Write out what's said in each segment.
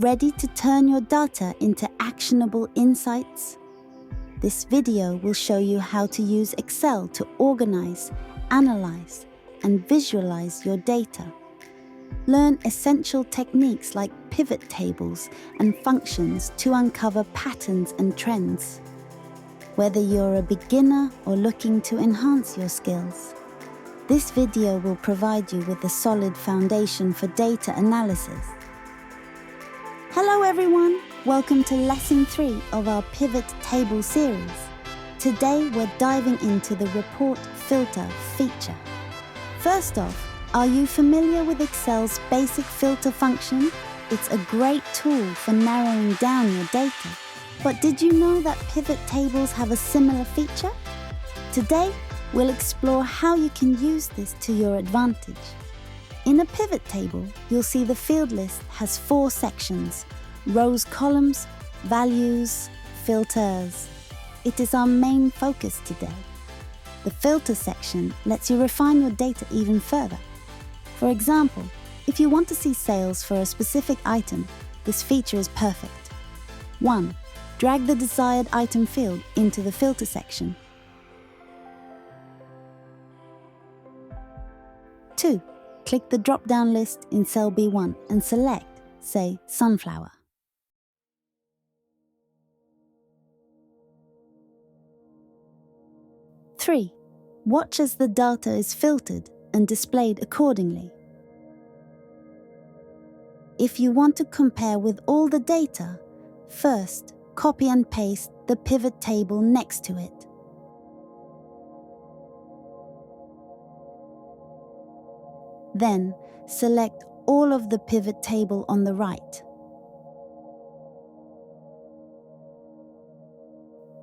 Ready to turn your data into actionable insights? This video will show you how to use Excel to organize, analyze, and visualize your data. Learn essential techniques like pivot tables and functions to uncover patterns and trends. Whether you're a beginner or looking to enhance your skills, this video will provide you with a solid foundation for data analysis. Hello everyone, welcome to Lesson 3 of our Pivot Table series. Today we're diving into the Report Filter feature. First off, are you familiar with Excel's basic filter function? It's a great tool for narrowing down your data. But did you know that pivot tables have a similar feature? Today, we'll explore how you can use this to your advantage. In a pivot table, you'll see the field list has 4 sections: rows, columns, values, filters. It is our main focus today. The filter section lets you refine your data even further. For example, if you want to see sales for a specific item, this feature is perfect. 1. Drag the desired item field into the filter section. 2. Click the drop-down list in cell B1 and select, say, sunflower. 3. Watch as the data is filtered and displayed accordingly. If you want to compare with all the data, first, copy and paste the pivot table next to it. Then, select all of the pivot table on the right.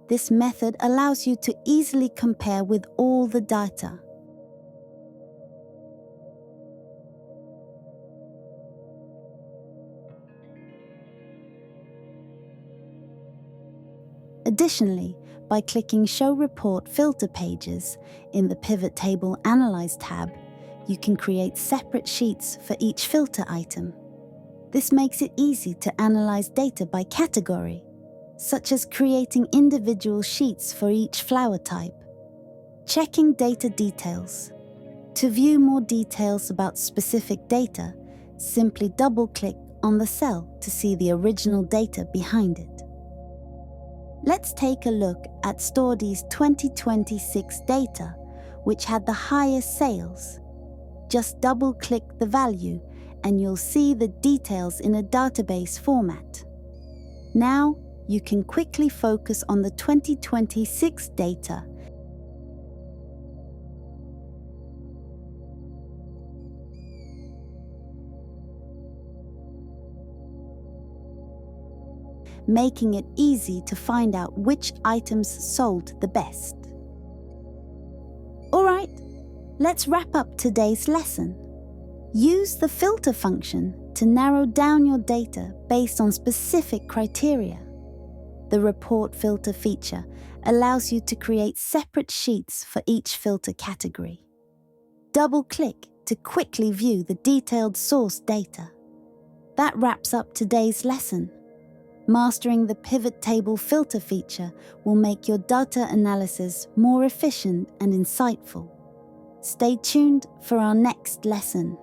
This method allows you to easily compare with all the data. Additionally, by clicking Show Report Filter Pages in the Pivot Table Analyze tab, you can create separate sheets for each filter item. This makes it easy to analyze data by category, such as creating individual sheets for each flower type. Checking data details. To view more details about specific data, simply double-click on the cell to see the original data behind it. Let's take a look at Storedy's 2026 data, which had the highest sales. Just double-click the value and you'll see the details in a database format. Now, you can quickly focus on the 2026 data. Making it easy to find out which items sold the best. Alright, let's wrap up today's lesson. Use the filter function to narrow down your data based on specific criteria. The Report Filter feature allows you to create separate sheets for each filter category. Double-click to quickly view the detailed source data. That wraps up today's lesson. Mastering the Pivot Table Filter feature will make your data analysis more efficient and insightful. Stay tuned for our next lesson.